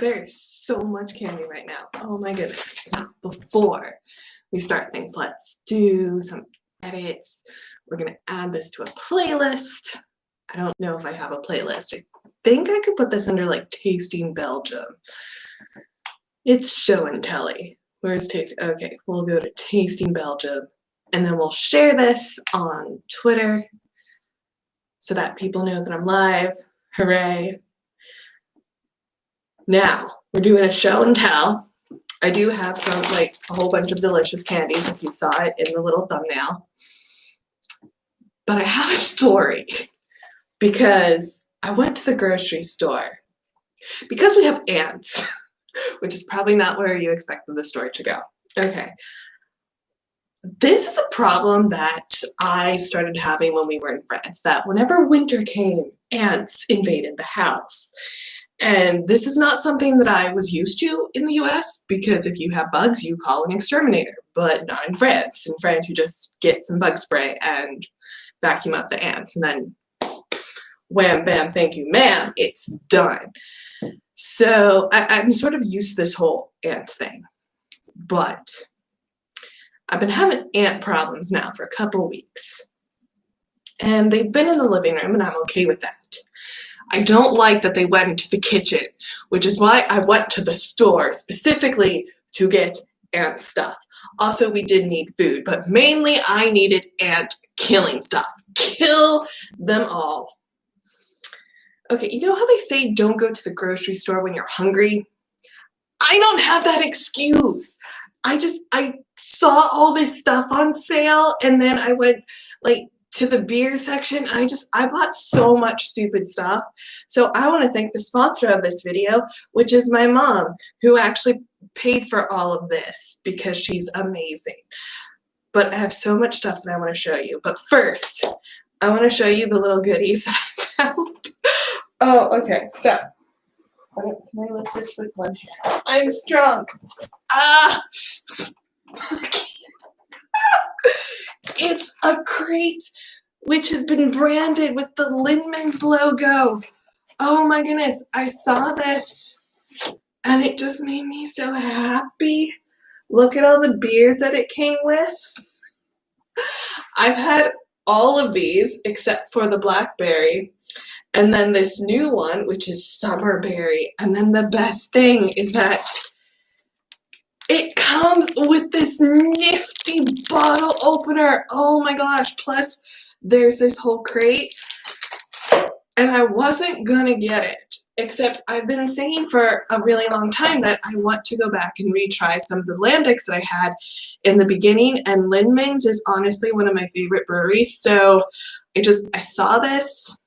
There is so much candy right now. Oh my goodness. Now, before we start things, let's do some edits. We're going to add this to a playlist. I don't know if I have a playlist. I think I could put this under like Tasting Belgium. It's show and telly. Where's Tasting? Okay, we'll go to Tasting Belgium and then we'll share this on Twitter so that people know that I'm live. Hooray. Now, we're doing a show and tell. I do have some, like, a whole bunch of delicious candies, if you saw it in the little thumbnail. But I have a story because I went to the grocery store because we have ants, which is probably not where you expected the story to go. Okay. This is a problem that I started having when we were in France, that whenever winter came, ants invaded the house. And this is not something that I was used to in the US, because if you have bugs, you call an exterminator, but not in France. In France, you just get some bug spray and vacuum up the ants, and then wham, bam, thank you, ma'am, it's done. So I'm sort of used to this whole ant thing, but I've been having ant problems now for a couple weeks, and they've been in the living room, and I'm okay with that. I don't like that they went into the kitchen, which is why I went to the store specifically to get ant stuff. Also, we did need food, but mainly I needed ant killing stuff. Kill them all. Okay, you know how they say don't go to the grocery store when you're hungry? I don't have that excuse. I saw all this stuff on sale, and then I went like to the beer section. I bought so much stupid stuff. So I want to thank the sponsor of this video, which is my mom, who actually paid for all of this because she's amazing. But I have so much stuff that I want to show you. But first, I want to show you the little goodies that I found. Oh, okay. So, can I lift this with one hand? I'm strong. It's a crate which has been branded with the Lindeman's logo. Oh my goodness, I saw this and it just made me so happy. Look at all the beers that it came with. I've had all of these except for the blackberry, and then this new one, which is summerberry. And then the best thing is that it comes with this nifty bottle opener. Oh my gosh. Plus, there's this whole crate. And I wasn't gonna get it, except I've been saying for a really long time that I want to go back and retry some of the lambics that I had in the beginning. And Lindeman's is honestly one of my favorite breweries. So I saw this,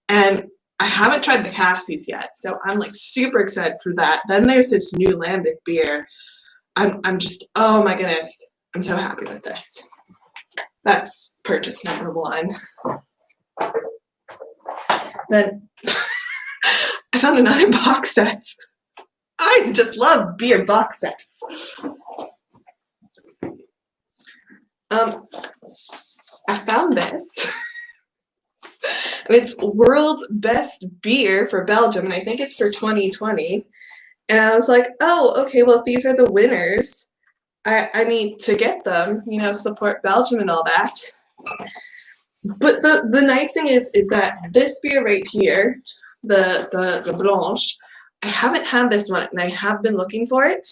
and I haven't tried the Cassie's yet, so I'm like super excited for that. Then there's this new lambic beer. I'm just, oh my goodness, I'm so happy with this. That's purchase number one. Then I found another box set. I just love beer box sets. I found this. And it's World's Best Beer for Belgium, and I think it's for 2020. And I was like, oh, okay, well, if these are the winners, I need to get them, you know, support Belgium and all that. But the nice thing is that this beer right here, the Blanche, I haven't had this one, and I have been looking for it.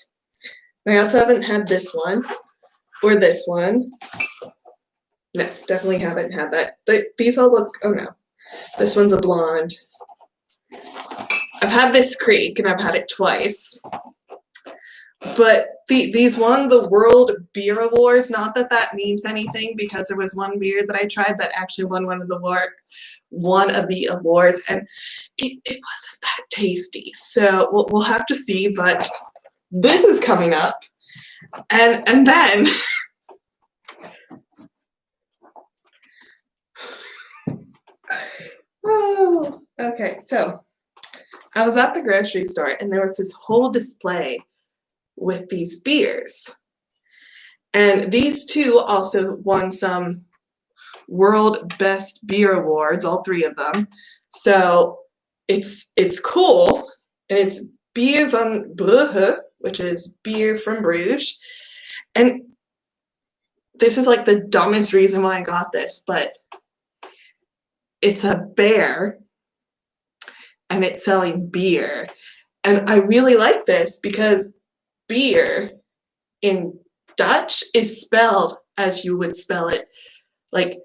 And I also haven't had this one or this one. No, definitely haven't had that. These all look, oh no, this one's a blonde. I've had this Creek, and I've had it twice. But these won the World Beer Awards. Not that that means anything, because there was one beer that I tried that actually won one of the awards, and it wasn't that tasty. So we'll have to see. But this is coming up, and then. Oh, okay, so I was at the grocery store, and there was this whole display with these beers. And these two also won some World Best Beer Awards, all three of them. So it's cool, and it's Bier van Brugge, which is beer from Bruges. And this is like the dumbest reason why I got this, but it's a bear and it's selling beer. And I really like this because beer in Dutch is spelled as you would spell it, like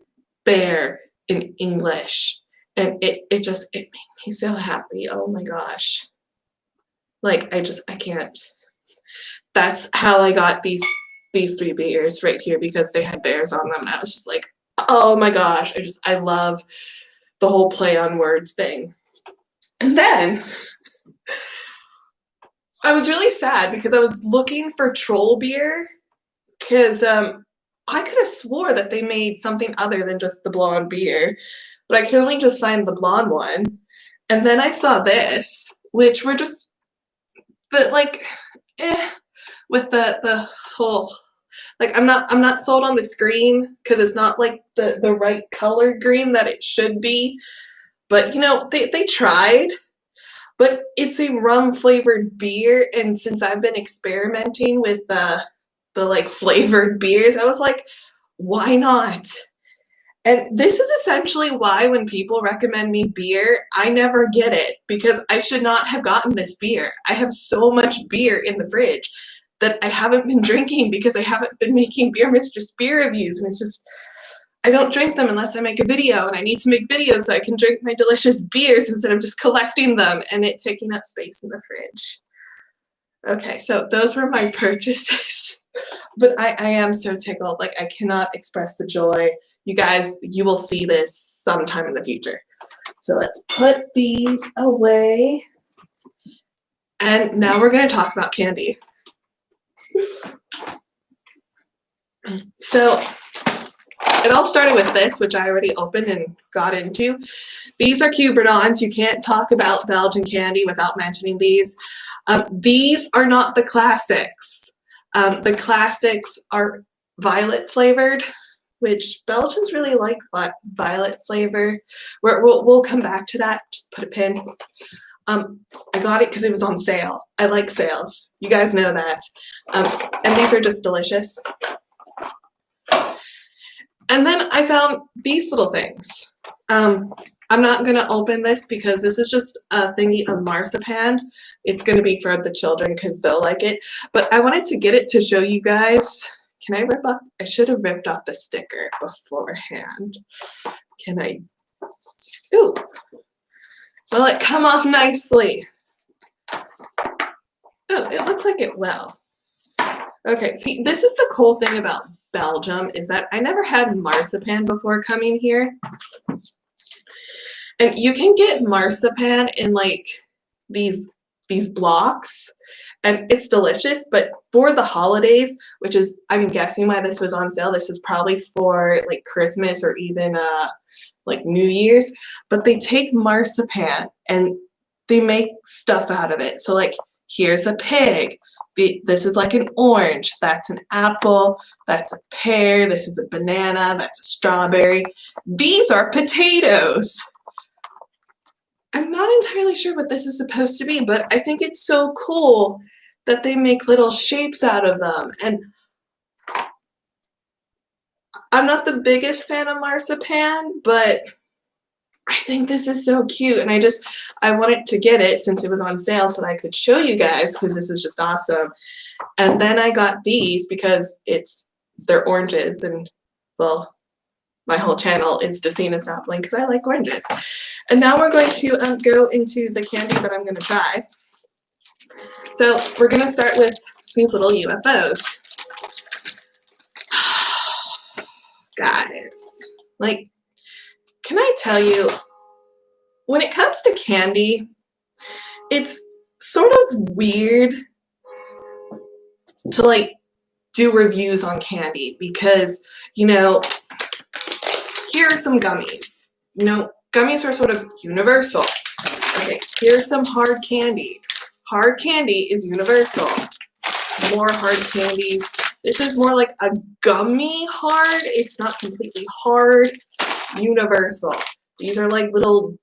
bear in English. And it made me so happy. Oh my gosh. Like I can't. That's how I got these 3 beers right here, because they had bears on them. And I was just like, oh my gosh. I love the whole play on words thing. And then I was really sad because I was looking for troll beer, because I could have swore that they made something other than just the blonde beer, but I could only just find the blonde one. And then I saw this, which were just, but like, with the whole, like I'm not sold on the screen because it's not like the right color green that it should be. But you know, they tried. But it's a rum flavored beer, and since I've been experimenting with the like flavored beers, I was like, why not? And this is essentially why when people recommend me beer, I never get it, because I should not have gotten this beer. I have so much beer in the fridge that I haven't been drinking because I haven't been making Beer Mistress beer reviews, and it's just, I don't drink them unless I make a video, and I need to make videos so I can drink my delicious beers instead of just collecting them and it taking up space in the fridge. Okay, so those were my purchases. But I am so tickled. Like, I cannot express the joy. You guys, you will see this sometime in the future. So let's put these away. And now we're going to talk about candy. So it all started with this, which I already opened and got into. These are cuberdons. You can't talk about Belgian candy without mentioning these. These are not the classics. The classics are violet flavored, which Belgians really like violet flavor. We'll come back to that. Just put a pin. I got it because it was on sale. I like sales. You guys know that. And these are just delicious. And then I found these little things. I'm not going to open this because this is just a thingy of marzipan. It's going to be for the children because they'll like it. But I wanted to get it to show you guys. Can I rip off? I should have ripped off the sticker beforehand. Can I? Ooh. Will it come off nicely? Oh, it looks like it will. Okay, see, this is the cool thing about Belgium, is that I never had marzipan before coming here. And you can get marzipan in like these blocks, and it's delicious, but for the holidays, which is, I'm guessing why this was on sale, this is probably for like Christmas or even like New Year's, but they take marzipan and they make stuff out of it. So like, here's a pig. This is like an orange, that's an apple, that's a pear, this is a banana, that's a strawberry. These are potatoes. I'm not entirely sure what this is supposed to be, but I think it's so cool that they make little shapes out of them. And I'm not the biggest fan of marzipan, but I think this is so cute, and I wanted to get it since it was on sale so that I could show you guys, because this is just awesome. And then I got these because they're oranges, and well, my whole channel is Decina Sapling because I like oranges. And now we're going to go into the candy that I'm going to try. So we're going to start with these little UFOs. Guys, like, can I tell you, when it comes to candy, it's sort of weird to like do reviews on candy because, you know, here are some gummies. You know, gummies are sort of universal. Okay, here's some hard candy. Hard candy is universal. More hard candies. This is more like a gummy hard. It's not completely hard. Universal. These are like little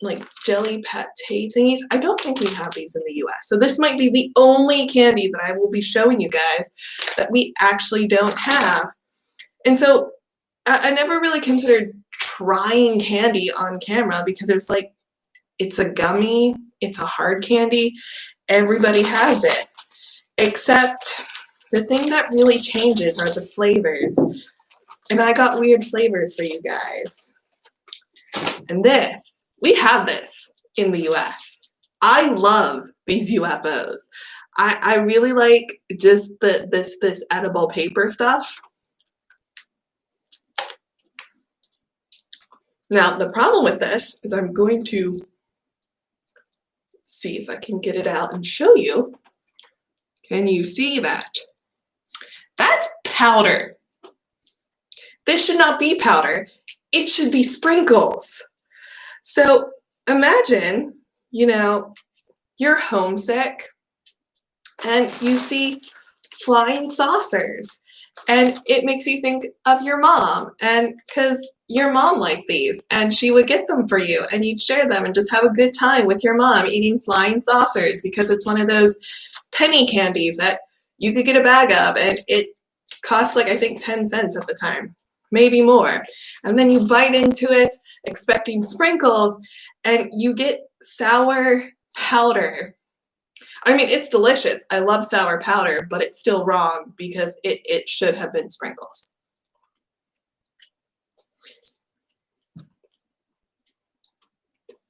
like jelly pate thingies. I don't think we have these in the US. So this might be the only candy that I will be showing you guys that we actually don't have. And so I never really considered trying candy on camera because it's like, it's a gummy, it's a hard candy, everybody has it. Except the thing that really changes are the flavors. And I got weird flavors for you guys. And this, we have this in the US. I love these UFOs. I really like just this edible paper stuff. Now, the problem with this is I'm going to see if I can get it out and show you. Can you see that? That's powder. This should not be powder. It should be sprinkles. So imagine, you know, you're homesick and you see flying saucers and it makes you think of your mom, and because your mom liked these and she would get them for you and you'd share them and just have a good time with your mom eating flying saucers because it's one of those penny candies that you could get a bag of and it cost like I think 10 cents at the time, maybe more. And then you bite into it expecting sprinkles and you get sour powder. I mean, it's delicious. I love sour powder, but it's still wrong because it should have been sprinkles.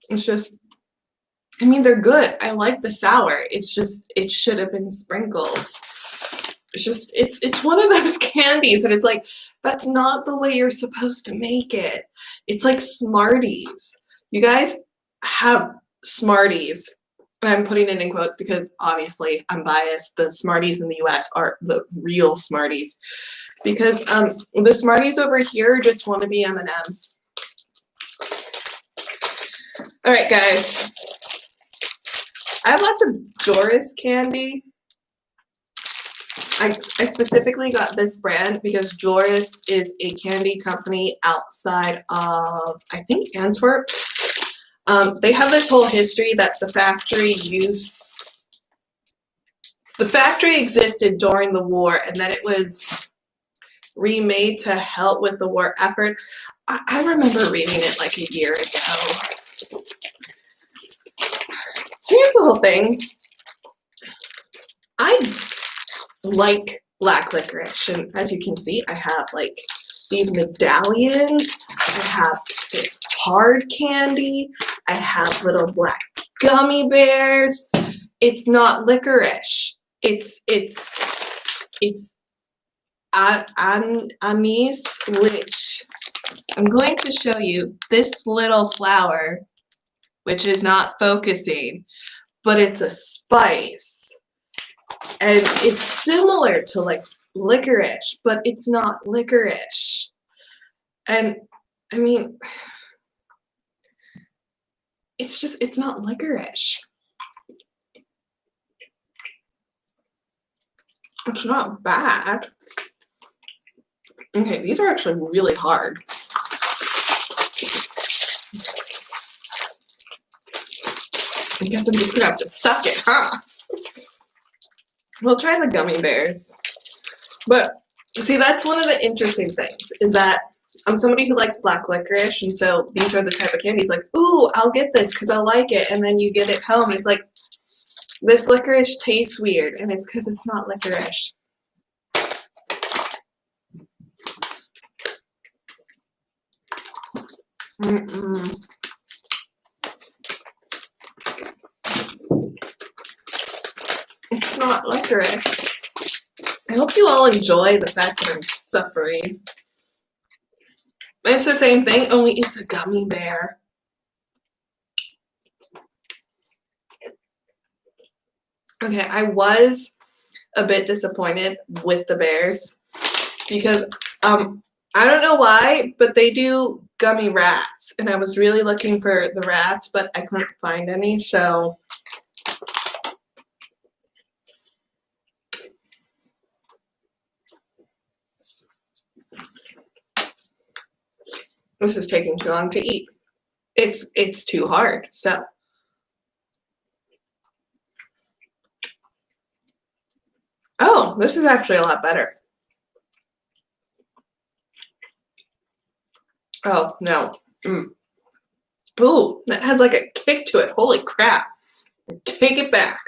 It's just, I mean, they're good. I like the sour. It's just, it should have been sprinkles. It's just, it's one of those candies that it's like, that's not the way you're supposed to make it. It's like Smarties. You guys have Smarties. And I'm putting it in quotes because obviously I'm biased. The Smarties in the US are the real Smarties. Because the Smarties over here just want to be M&Ms. All right, guys. I have lots of Joris candy. I specifically got this brand because Joris is a candy company outside of, I think, Antwerp. They have this whole history that the factory existed during the war and then it was remade to help with the war effort. I remember reading it like a year ago. Here's the whole thing. I like black licorice, and as you can see, I have like these medallions, I have this hard candy, I have little black gummy bears. It's not licorice. It's anise, which I'm going to show you this little flower, which is not focusing, but it's a spice. And it's similar to like licorice, but it's not licorice. And I mean, it's not licorice. It's not bad. Okay, these are actually really hard. I guess I'm just gonna have to suck it, huh? We'll try the gummy bears. But see, that's one of the interesting things is that I'm somebody who likes black licorice, and so these are the type of candies like, ooh, I'll get this because I like it, and then you get it home and it's like, this licorice tastes weird, and it's because it's not licorice. It's not licorice. I hope you all enjoy the fact that I'm suffering. It's the same thing, only it's a gummy bear. Okay, I was a bit disappointed with the bears because I don't know why, but they do gummy rats, and I was really looking for the rats, but I couldn't find any, so this is taking too long to eat. it's too hard. So oh, this is actually a lot better. Oh no. Ooh, that has like a kick to it. Holy crap. Take it back.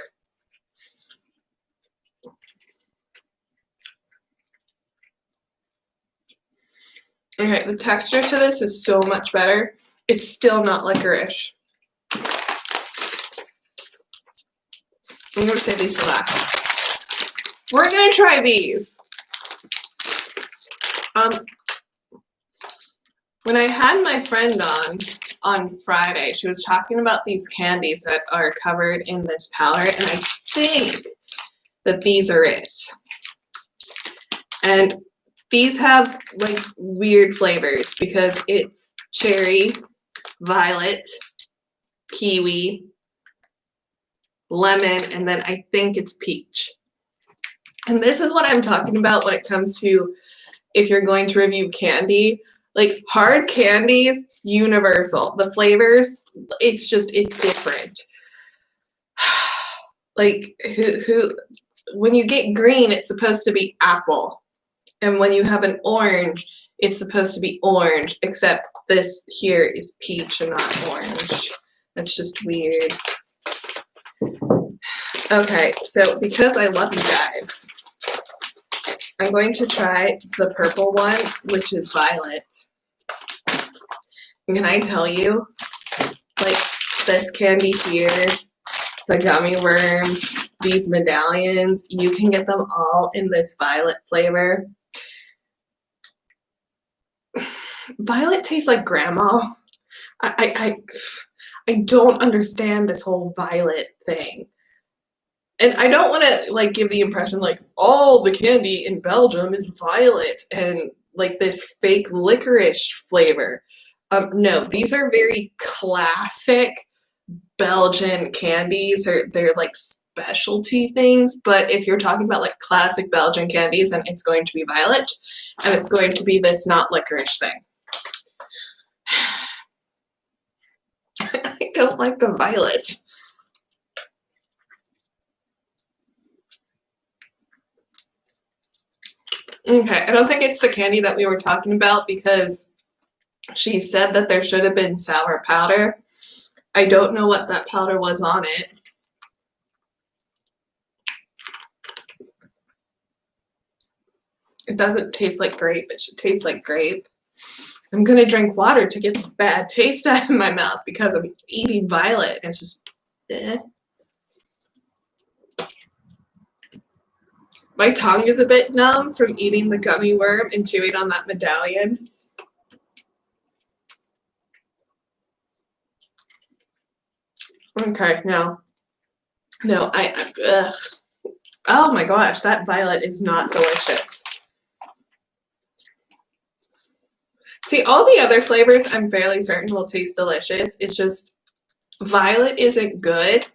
Okay, the texture to this is so much better. It's still not licorice. I'm gonna save these for last. We're gonna try these. When I had my friend on Friday, she was talking about these candies that are covered in this powder, and I think that these are it. And these have like weird flavors because it's cherry, violet, kiwi, lemon, and then I think it's peach. And this is what I'm talking about when it comes to if you're going to review candy. Like hard candies, universal. The flavors, it's different. Like when you get green, it's supposed to be apple. And when you have an orange, it's supposed to be orange, except this here is peach and not orange. That's just weird. Okay, so because I love you guys, I'm going to try the purple one, which is violet. And can I tell you, like this candy here, the gummy worms, these medallions, you can get them all in this violet flavor. Violet tastes like grandma. I don't understand this whole violet thing. And I don't want to like give the impression like all the candy in Belgium is violet and like this fake licorice flavor. No, these are very classic Belgian candies. They're like specialty things, but if you're talking about like classic Belgian candies, then it's going to be violet, and it's going to be this not licorice thing. I don't like the violet. Okay, I don't think it's the candy that we were talking about because she said that there should have been sour powder. I don't know what that powder was on it. It doesn't taste like grape. It should taste like grape. I'm gonna drink water to get the bad taste out of my mouth because I'm eating violet. It's just, eh. My tongue is a bit numb from eating the gummy worm and chewing on that medallion. Okay, no, ugh. Oh my gosh, that violet is not delicious. See, all the other flavors I'm fairly certain will taste delicious. It's just violet isn't good.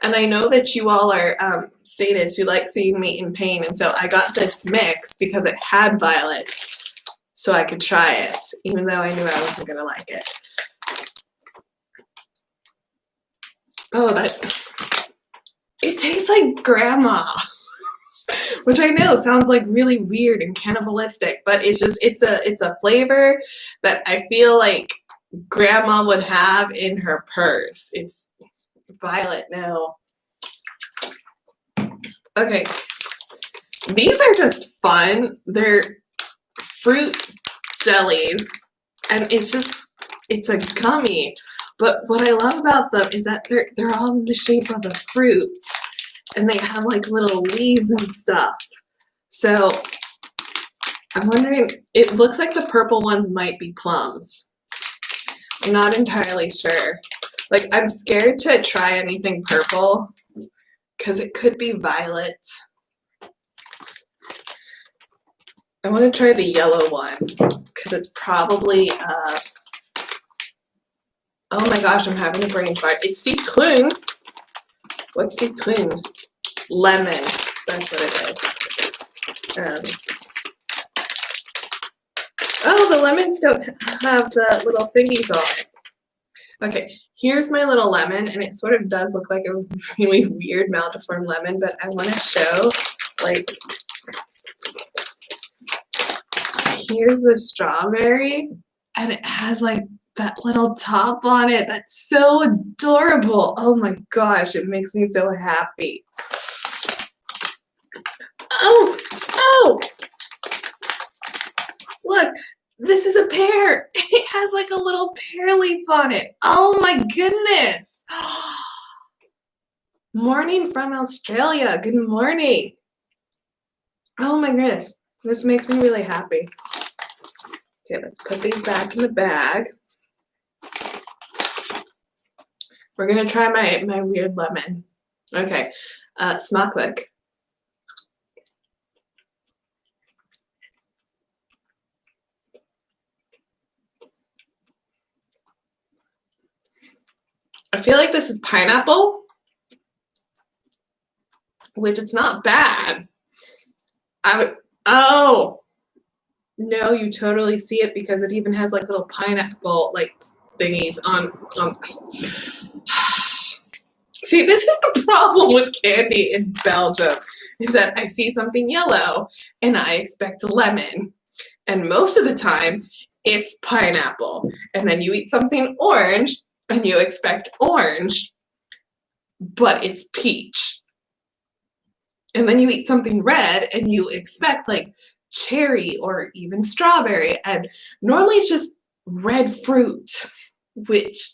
And I know that you all are sadists who like seeing me in pain, and so I got this mix because it had violets, so I could try it, even though I knew I wasn't gonna like it. Oh, it tastes like grandma, which I know sounds like really weird and cannibalistic, but it's a flavor that I feel like grandma would have in her purse. It's violet now. Okay, these are just fun. They're fruit jellies, and it's a gummy. But what I love about them is that they're all in the shape of the fruits, and they have like little leaves and stuff. So I'm wondering, it looks like the purple ones might be plums. I'm not entirely sure. Like, I'm scared to try anything purple because it could be violet. I want to try the yellow one because it's probably, oh my gosh, I'm having a brain fart. It's citron. What's citron? Lemon. That's what it is. Oh, the lemons don't have the little thingies on it. Okay, here's my little lemon, and it sort of does look like a really weird maltiform lemon, but I want to show, like, here's the strawberry, and it has, like, that little top on it. That's so adorable. Oh my gosh, it makes me so happy. Oh, oh, look, this is a pear. It has like a little pear leaf on it. Oh my goodness. Morning from Australia. Good morning. Oh my goodness. This makes me really happy. Okay, let's put these back in the bag. We're gonna try my weird lemon. Okay, smakelijk. I feel like this is pineapple, which it's not bad. Oh, no, you totally see it because it even has like little pineapple like thingies on. See, this is the problem with candy in Belgium, is that I see something yellow and I expect a lemon. And most of the time, it's pineapple. And then you eat something orange and you expect orange, but it's peach. And then you eat something red and you expect like cherry or even strawberry. And normally it's just red fruit, which...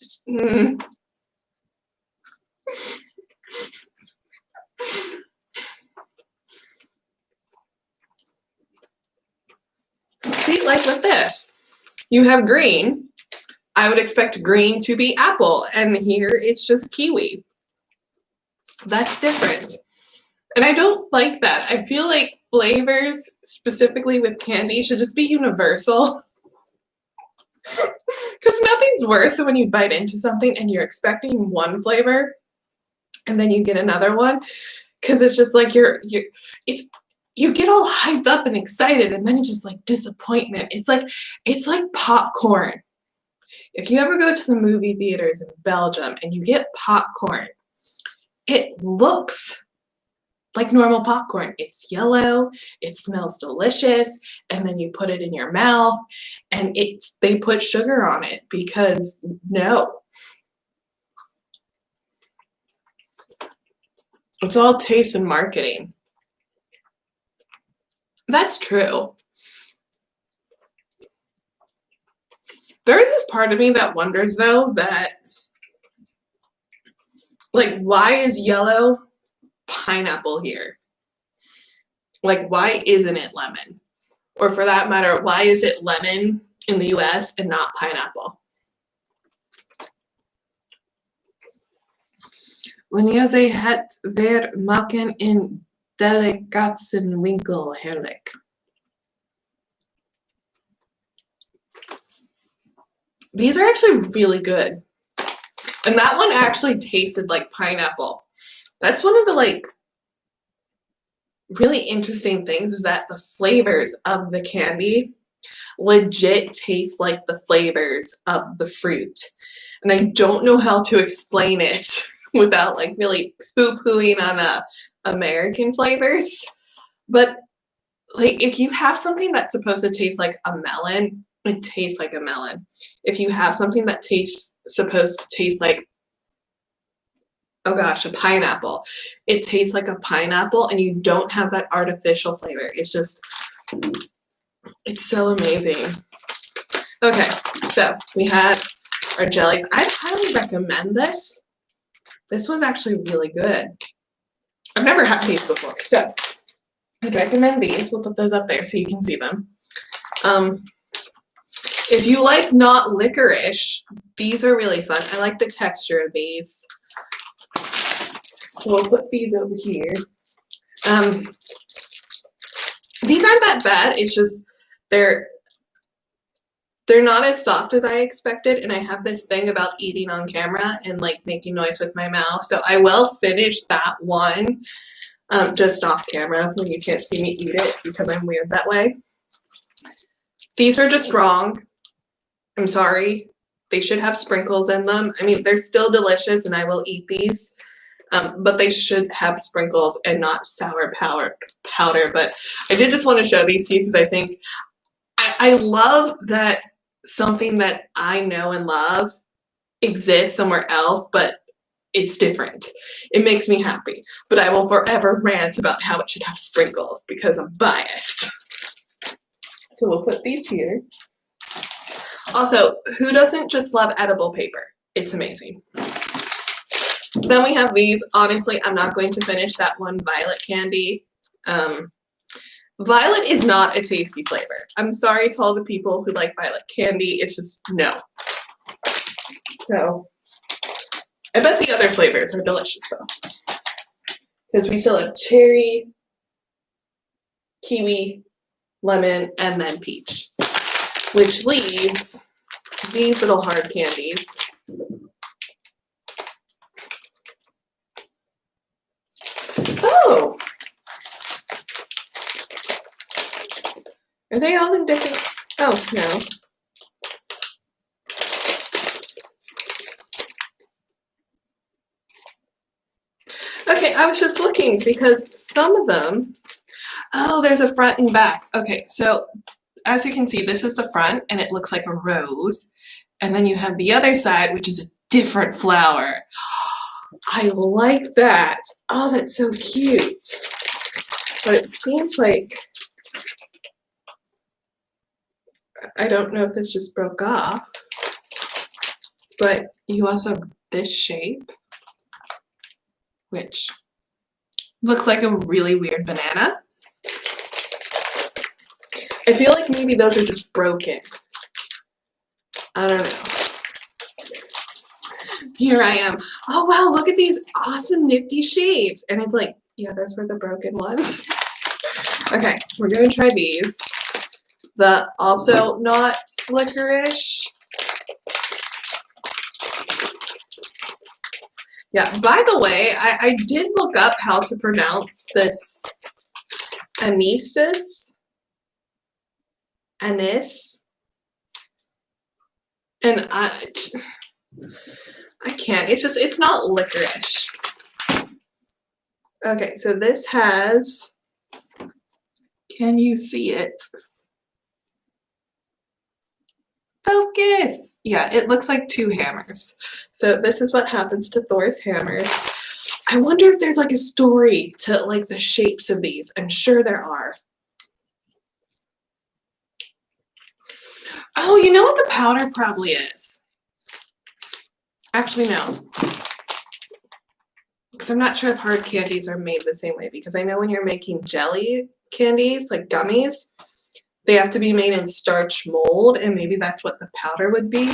See, like with this, you have green. I would expect green to be apple, and here it's just kiwi. That's different. And I don't like that. I feel like flavors, specifically with candy, should just be universal. Because nothing's worse than when you bite into something and you're expecting one flavor and then you get another one. Because it's just like you get all hyped up and excited, and then it's just like disappointment. It's like popcorn. If you ever go to the movie theaters in Belgium and you get popcorn, it looks like normal popcorn. It's yellow, it smells delicious, and then you put it in your mouth and they put sugar on it because no. It's all taste and marketing. That's true. There is this part of me that wonders, though, that, like, why is yellow pineapple here? Like, why isn't it lemon? Or for that matter, why is it lemon in the US and not pineapple? Wanneer zij het weer maken in delicatessen-winkel, heerlijk. These are actually really good. And that one actually tasted like pineapple. That's one of the like really interesting things, is that the flavors of the candy legit taste like the flavors of the fruit. And I don't know how to explain it without like really poo-pooing on American flavors. But like if you have something that's supposed to taste like a melon, it tastes like a melon. If you have something that supposed to taste like, oh gosh, a pineapple, it tastes like a pineapple, and you don't have that artificial flavor. It's so amazing. Okay, so we had our jellies. I'd highly recommend this. This was actually really good. I've never had these before, so I'd recommend these. We'll put those up there so you can see them. If you like not licorice, these are really fun. I like the texture of these. So we'll put these over here. These aren't that bad. It's just they're not as soft as I expected, and I have this thing about eating on camera and like making noise with my mouth. So I will finish that one just off camera when you can't see me eat it because I'm weird that way. These are just wrong. I'm sorry. They should have sprinkles in them. I mean, they're still delicious and I will eat these, but they should have sprinkles and not sour powder. But I did just want to show these to you because I think I love that something that I know and love exists somewhere else, but it's different. It makes me happy, but I will forever rant about how it should have sprinkles because I'm biased. So we'll put these here. Also, who doesn't just love edible paper? It's amazing. Then we have these. Honestly, I'm not going to finish that one violet candy. Violet is not a tasty flavor. I'm sorry to all the people who like violet candy. It's just no. So I bet the other flavors are delicious though. Because we still have cherry, kiwi, lemon, and then peach. Which leaves these little hard candies. Oh! Are they all in different? Oh, no. Okay, I was just looking because some of them, oh, there's a front and back. Okay, so as you can see, this is the front and it looks like a rose. And then you have the other side, which is a different flower. I like that. Oh, that's so cute. But it seems like, I don't know if this just broke off, but you also have this shape, which looks like a really weird banana. I feel like maybe those are just broken. I don't know. Here I am. Oh wow, look at these awesome nifty shapes. And it's like, yeah, those were the broken ones. Okay, we're gonna try these. The also not licorice. Yeah, by the way, I did look up how to pronounce this anise. And I can't. It's not licorice. Okay, so this has, can you see it? Focus! Yeah, it looks like two hammers. So this is what happens to Thor's hammers. I wonder if there's like a story to like the shapes of these. I'm sure there are. Oh, you know what the powder probably is? Actually, no. Because I'm not sure if hard candies are made the same way. Because I know when you're making jelly candies, like gummies, they have to be made in starch mold, and maybe that's what the powder would be.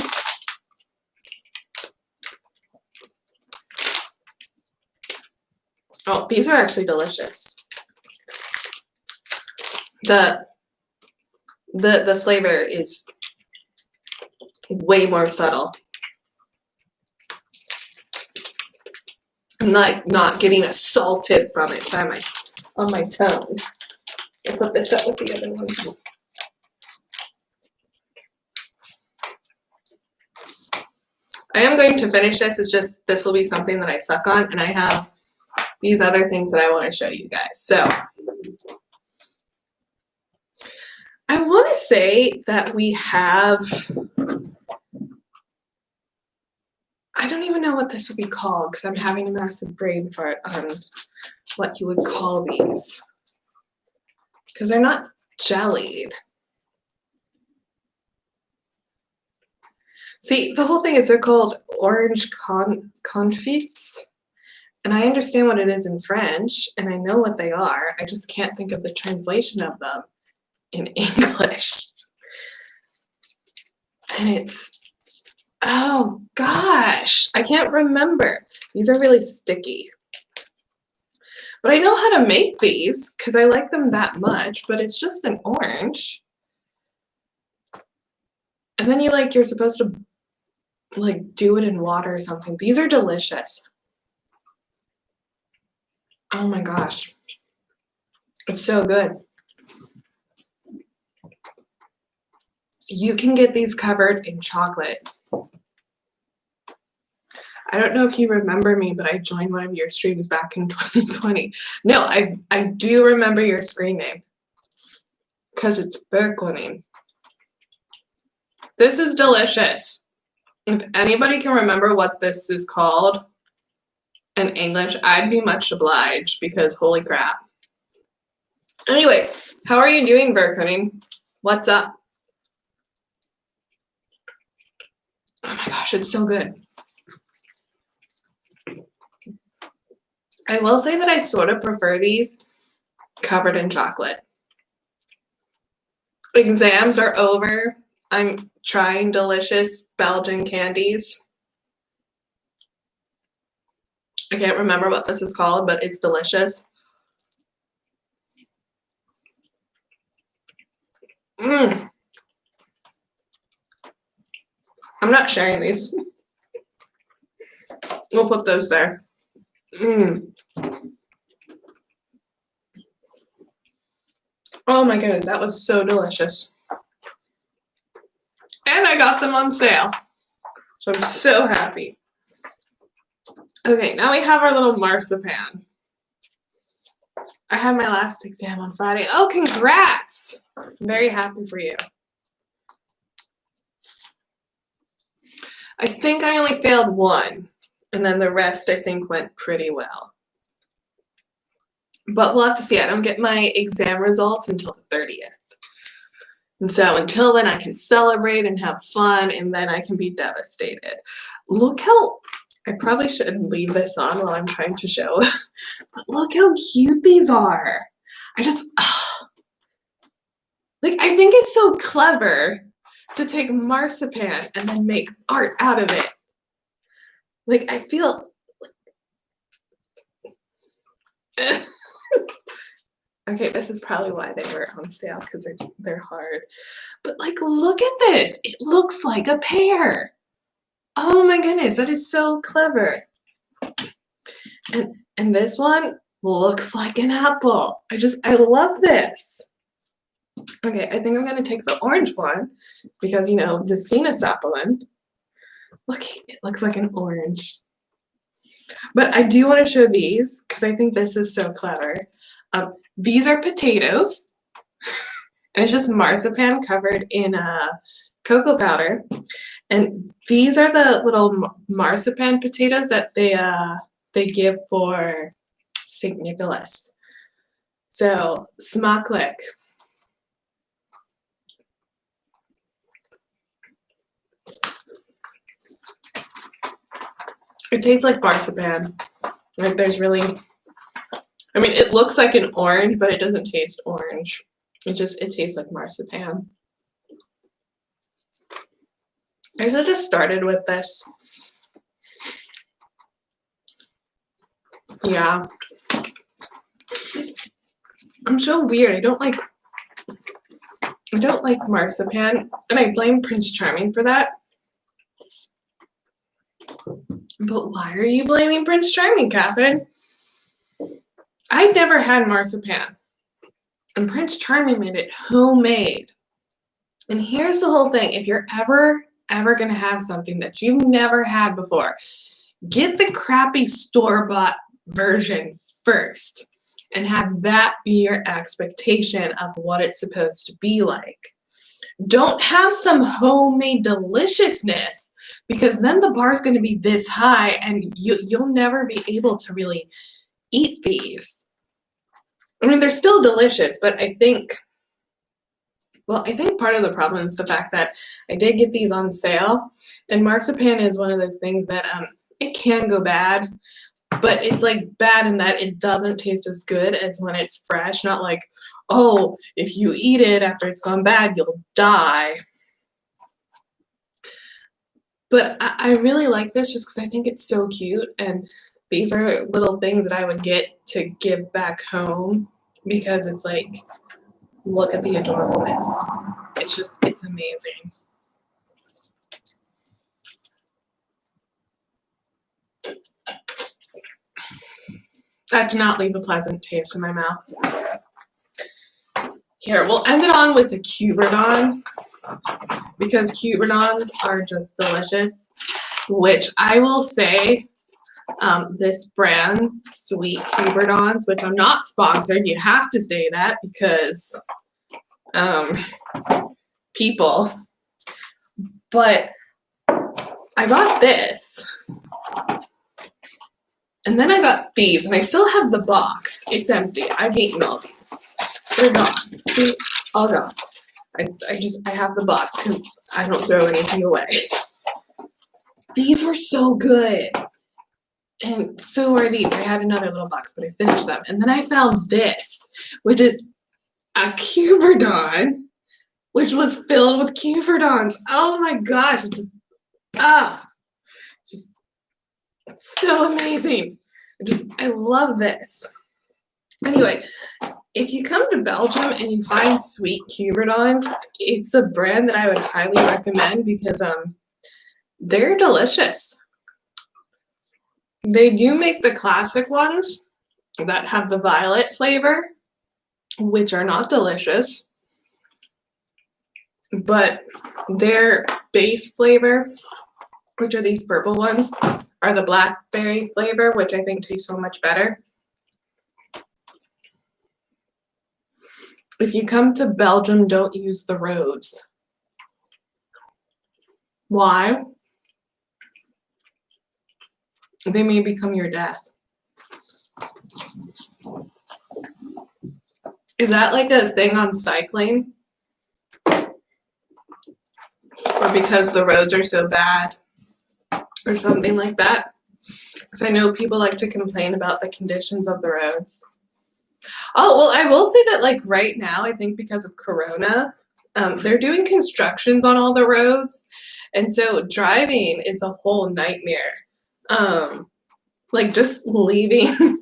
Oh, these are actually delicious. The flavor is way more subtle. I'm like not getting assaulted from it by on my tongue. I'll put this up with the other ones. I am going to finish this. It's just this will be something that I suck on, and I have these other things that I want to show you guys. So I want to say that we have, I don't even know what this would be called because I'm having a massive brain fart on what you would call these. Because they're not jellied. See, the whole thing is they're called orange confits. And I understand what it is in French, and I know what they are. I just can't think of the translation of them in English. And it's, oh gosh, I can't remember. These are really sticky. But I know how to make these because I like them that much, but it's just an orange. And then you're supposed to like do it in water or something. These are delicious. Oh my gosh. It's so good. You can get these covered in chocolate. I don't know if you remember me, but I joined one of your streams back in 2020. No, I do remember your screen name because it's Berkoning. This is delicious. If anybody can remember what this is called in English, I'd be much obliged because holy crap. Anyway, how are you doing, Berkoning? What's up? Oh my gosh, it's so good. I will say that I sort of prefer these covered in chocolate. Exams are over. I'm trying delicious Belgian candies. I can't remember what this is called, but it's delicious. I'm not sharing these. We'll put those there. Oh my goodness, that was so delicious. And I got them on sale. So I'm so happy. Okay, now we have our little marzipan. I had my last exam on Friday. Oh, congrats! I'm very happy for you. I think I only failed one, and then the rest I think went pretty well. But we'll have to see. I don't get my exam results until the 30th. And so until then I can celebrate and have fun, and then I can be devastated. Look how, I probably shouldn't leave this on while I'm trying to show, but look how cute these are. I just, like, I think it's so clever to take marzipan and then make art out of it. Like, I feel, okay, this is probably why they were on sale, because they're hard. But like, look at this. It looks like a pear. Oh my goodness, that is so clever. And this one looks like an apple. I love this. Okay, I think I'm gonna take the orange one because, you know, the Sinaasappelen. Look, it looks like an orange. But I do want to show these because I think this is so clever. These are potatoes, and it's just marzipan covered in cocoa powder. And these are the little marzipan potatoes that they give for St. Nicholas. So, smakelijk. It tastes like marzipan. Like, there's really, I mean, it looks like an orange, but it doesn't taste orange. It tastes like marzipan. I should have just started with this. Yeah. I'm so weird. I don't like marzipan, and I blame Prince Charming for that. But why are you blaming Prince Charming, Kathryn? I never had marzipan, and Prince Charming made it homemade. And here's the whole thing. If you're ever going to have something that you've never had before, get the crappy store-bought version first and have that be your expectation of what it's supposed to be like. Don't have some homemade deliciousness, because then the bar is going to be this high and you'll never be able to really eat these. I mean, they're still delicious, but I think part of the problem is the fact that I did get these on sale, and marzipan is one of those things that it can go bad, but it's like bad in that it doesn't taste as good as when it's fresh. Not like, oh, if you eat it after it's gone bad, you'll die. But I really like this just because I think it's so cute, and these are little things that I would get to give back home because it's like, look at the adorableness. It's amazing. That did not leave a pleasant taste in my mouth. Here, we'll end it on with the cuberdon, because cuberdons are just delicious, which I will say this brand, Sweet Cuberdons, which I'm not sponsored. You have to say that because people. But I got this. And then I got these, and I still have the box. It's empty. I've eaten all these. They're gone. See, all gone. I have the box because I don't throw anything away. These were so good. And so are these. I had another little box, but I finished them. And then I found this, which is a cuberdon, which was filled with cuberdons. Oh my gosh, just so amazing. I love this. Anyway, if you come to Belgium and you find Sweet Cuberdons, it's a brand that I would highly recommend because they're delicious. They do make the classic ones that have the violet flavor, which are not delicious, but their base flavor, which are these purple ones, are the blackberry flavor, which I think tastes so much better. If you come to Belgium, don't use the roads. Why? They may become your death. Is that like a thing on cycling? Or because the roads are so bad? Or something like that? Because I know people like to complain about the conditions of the roads. Oh, well, I will say that like right now, I think because of Corona, they're doing constructions on all the roads. And so driving is a whole nightmare. Like just leaving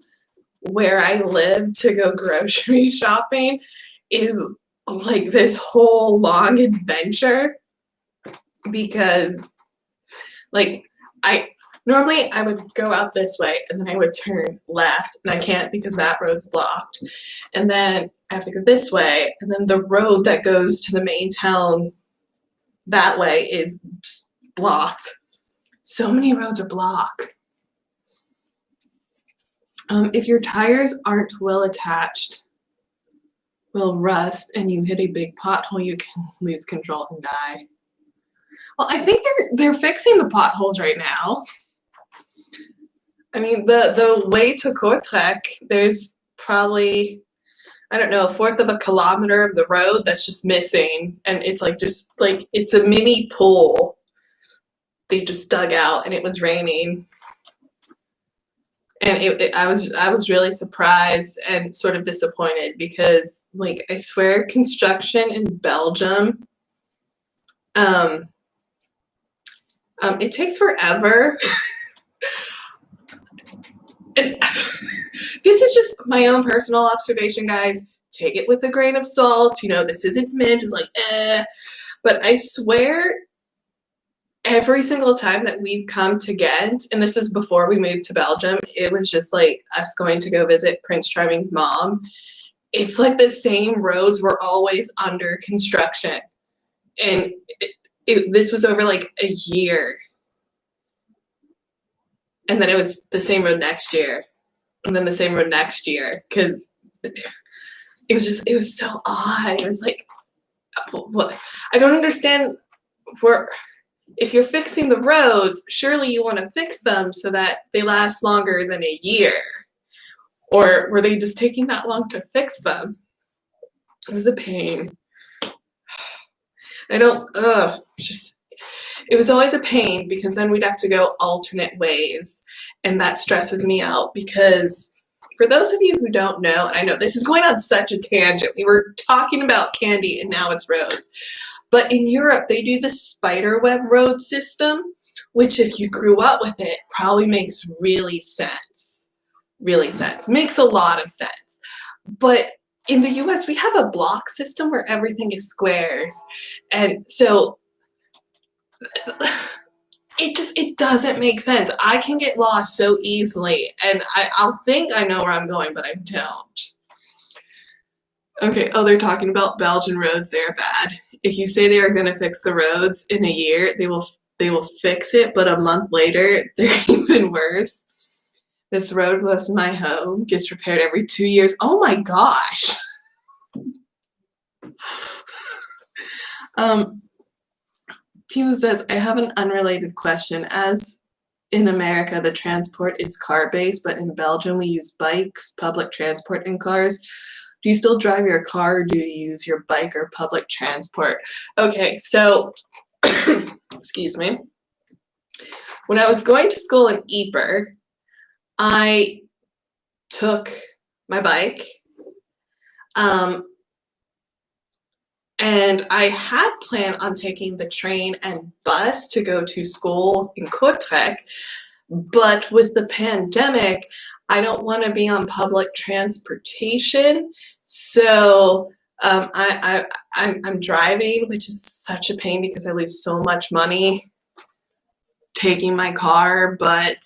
where I live to go grocery shopping is like this whole long adventure because like normally I would go out this way and then I would turn left and I can't because that road's blocked. And then I have to go this way and then the road that goes to the main town that way is blocked. So many roads are blocked. If your tires aren't well attached, will rust and you hit a big pothole, you can lose control and die. Well, I think they're fixing the potholes right now. I mean, the way to Kortrijk, there's probably, I don't know, a fourth of a kilometer of the road that's just missing, and it's like it's a mini pool they just dug out, and it was raining. And I was really surprised and sort of disappointed because, like, I swear construction in Belgium, it takes forever. And this is just my own personal observation, guys. Take it with a grain of salt. You know, this isn't mint. It's like, eh. But I swear every single time that we've come to Ghent, and this is before we moved to Belgium, it was just like us going to go visit Prince Charming's mom. It's like the same roads were always under construction. And this was over like a year. And then it was the same road next year. And then the same road next year. Because it was so odd. It was like, what? I don't understand if you're fixing the roads, surely you want to fix them so that they last longer than a year. Or were they just taking that long to fix them? It was a pain. It was always a pain because then we'd have to go alternate ways. And that stresses me out because for those of you who don't know, I know this is going on such a tangent. We were talking about candy and now it's roads. But in Europe, they do the spiderweb road system, which if you grew up with it, probably makes really sense. Really sense. Makes a lot of sense. But in the US, we have a block system where everything is squares. And so it doesn't make sense. I can get lost so easily. And I'll think I know where I'm going, but I don't. Okay, oh, they're talking about Belgian roads. They're bad. If you say they are going to fix the roads in a year, they will fix it, but a month later, they're even worse. This road close to my home gets repaired every 2 years. Oh my gosh. Tima says, I have an unrelated question. As in America, the transport is car-based, but in Belgium, we use bikes, public transport, and cars. Do you still drive your car, or do you use your bike or public transport? Okay, so, excuse me. When I was going to school in Ypres, I took my bike, and I had planned on taking the train and bus to go to school in Kortrijk, but with the pandemic, I don't want to be on public transportation, so I'm driving, which is such a pain because I lose so much money taking my car, but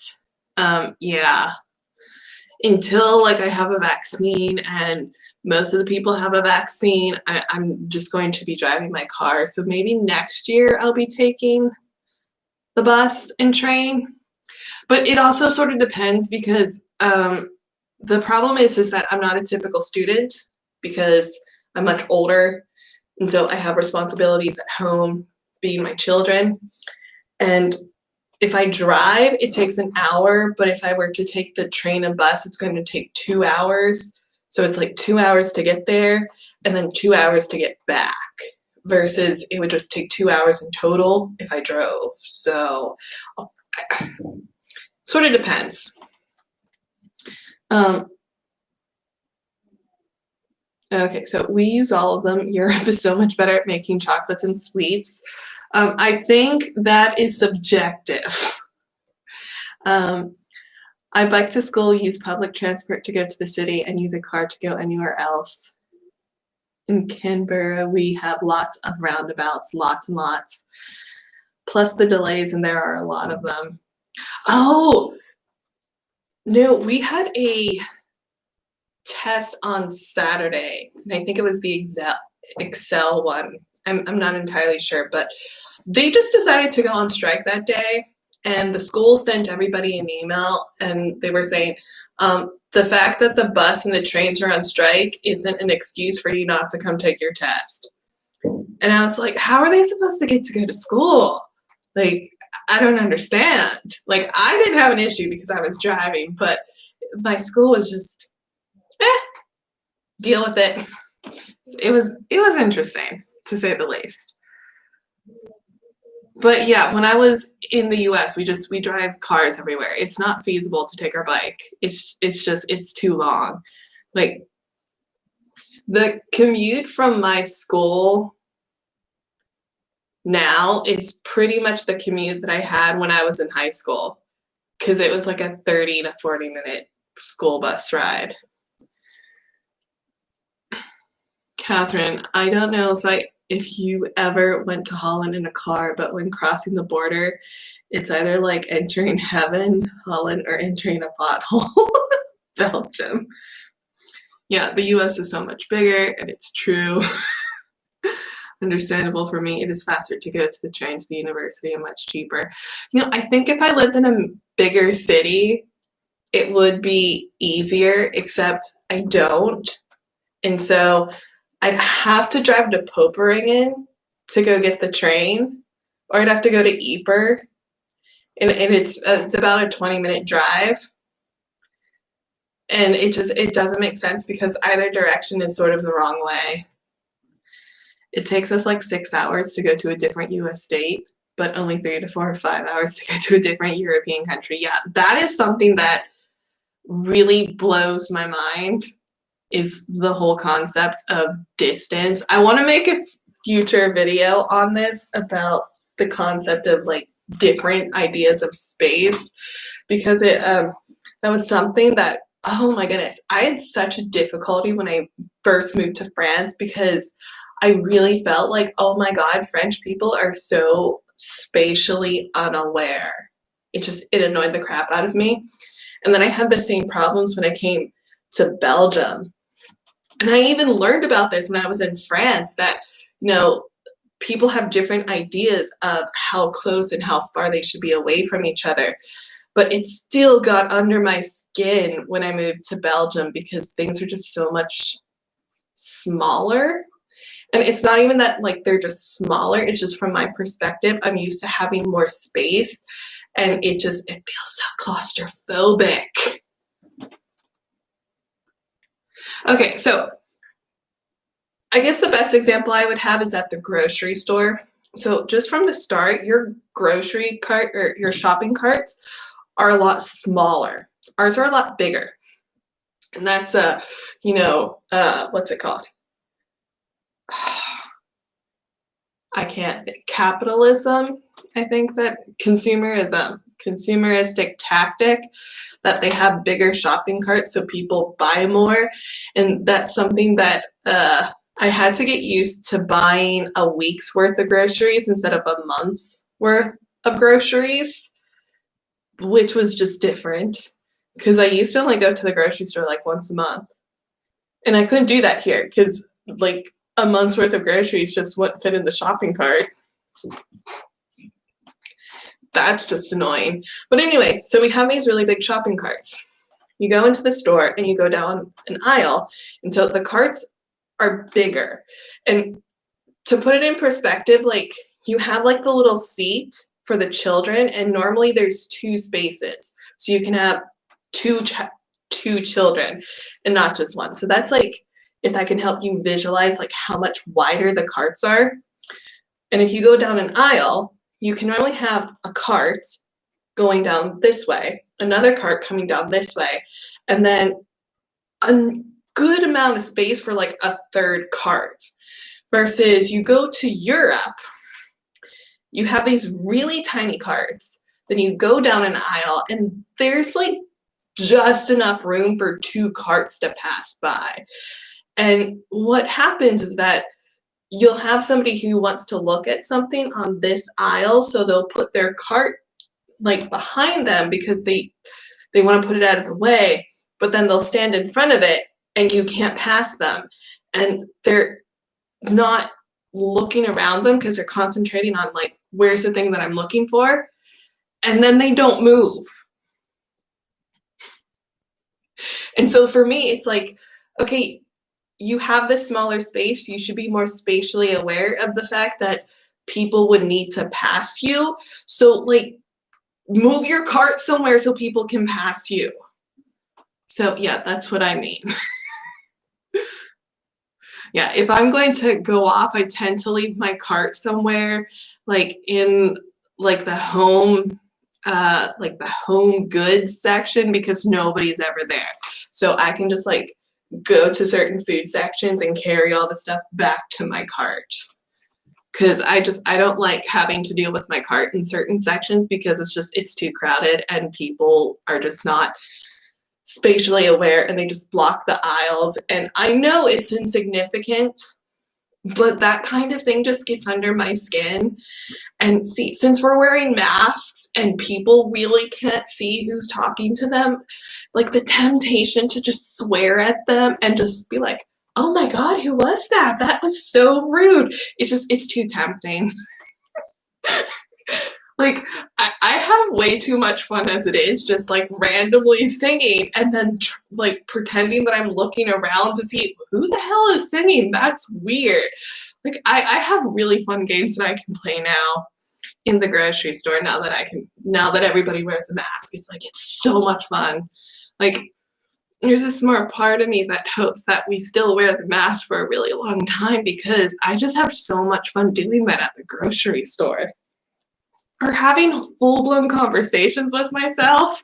yeah, until like I have a vaccine and most of the people have a vaccine, I'm just going to be driving my car. So maybe next year I'll be taking the bus and train. But it also sort of depends because the problem is that I'm not a typical student because I'm much older. And so I have responsibilities at home, being my children. And if I drive, it takes an hour. But if I were to take the train and bus, it's going to take 2 hours. So it's like 2 hours to get there and then 2 hours to get back, versus it would just take 2 hours in total if I drove. So sort of depends. Okay, so we use all of them. Europe is so much better at making chocolates and sweets. I think that is subjective. I bike to school, use public transport to go to the city, and use a car to go anywhere else. In Canberra, we have lots of roundabouts, lots and lots, plus the delays, and there are a lot of them. Oh, no, we had a test on Saturday, and I think it was the Excel one. I'm not entirely sure, but they just decided to go on strike that day, and the school sent everybody an email, and they were saying, the fact that the bus and the trains are on strike isn't an excuse for you not to come take your test. And I was like, how are they supposed to go to school? Like, I don't understand. Like, I didn't have an issue because I was driving, but my school was just, deal with it. It was interesting, to say the least. But yeah, when I was in the US, we drive cars everywhere. It's not feasible to take our bike. It's too long. Like, the commute from my school now is pretty much the commute that I had when I was in high school, because it was like a 30 to 40 minute school bus ride. Kathryn, I don't know if you ever went to Holland in a car, but when crossing the border, it's either like entering heaven, Holland, or entering a pothole, Belgium. Yeah, the US is so much bigger, and it's true. Understandable for me. It is faster to go to the train to the university and much cheaper. You know, I think if I lived in a bigger city, it would be easier, except I don't. And so I'd have to drive to Poperingen to go get the train, or I'd have to go to Ypres, and it's about a 20-minute drive. And it doesn't make sense because either direction is sort of the wrong way. It takes us like 6 hours to go to a different US state, but only 3 to 4 or 5 hours to go to a different European country. Yeah, that is something that really blows my mind, is the whole concept of distance. I want to make a future video on this about the concept of like different ideas of space, because that was something that, oh my goodness, I had such a difficulty when I first moved to France, because I really felt like, oh my God, French people are so spatially unaware. It annoyed the crap out of me. And then I had the same problems when I came to Belgium. And I even learned about this when I was in France, that, you know, people have different ideas of how close and how far they should be away from each other. but it still got under my skin when I moved to Belgium because things are just so much smaller. And it's not even that like they're just smaller, it's just from my perspective, I'm used to having more space and it feels so claustrophobic. Okay, so I guess the best example I would have is at the grocery store. So just from the start, your grocery cart or your shopping carts are a lot smaller. Ours are a lot bigger. And that's what's it called? I can't, capitalism, I think that consumeristic tactic that they have bigger shopping carts so people buy more. And that's something that I had to get used to buying a week's worth of groceries instead of a month's worth of groceries, which was just different because I used to only go to the grocery store like once a month. And I couldn't do that here because like a month's worth of groceries just wouldn't fit in the shopping cart. That's just annoying. But anyway, so we have these really big shopping carts. You go into the store and you go down an aisle, and so the carts are bigger. And to put it in perspective, like you have like the little seat for the children, and normally there's 2 spaces. So you can have two children and not just one. So that's like, if that can help you visualize like how much wider the carts are. And if you go down an aisle, you can normally have a cart going down this way, another cart coming down this way, and then a good amount of space for like a third cart. Versus you go to Europe, you have these really tiny carts, then you go down an aisle and there's like just enough room for 2 carts to pass by. And what happens is that you'll have somebody who wants to look at something on this aisle, so they'll put their cart like behind them because they want to put it out of the way, but then they'll stand in front of it and you can't pass them. And they're not looking around them because they're concentrating on like, where's the thing that I'm looking for? And then they don't move. And so for me, it's like, okay, you have this smaller space, you should be more spatially aware of the fact that people would need to pass you. So like move your cart somewhere so people can pass you. So yeah, that's what I mean. Yeah, if I'm going to go off, I tend to leave my cart somewhere like in like the home goods section because nobody's ever there. So I can just like go to certain food sections and carry all the stuff back to my cart. Because I don't like having to deal with my cart in certain sections because it's too crowded and people are just not spatially aware and they just block the aisles. And I know it's insignificant, but that kind of thing just gets under my skin. And see, since we're wearing masks and people really can't see who's talking to them, like the temptation to just swear at them and just be like, oh my God, who was that? That was so rude. It's too tempting. Like, I have way too much fun as it is, just like randomly singing and then like pretending that I'm looking around to see who the hell is singing. That's weird. Like, I have really fun games that I can play now in the grocery store now that everybody wears a mask. It's like, it's so much fun. Like, there's a smart part of me that hopes that we still wear the mask for a really long time because I just have so much fun doing that at the grocery store. Or having full-blown conversations with myself.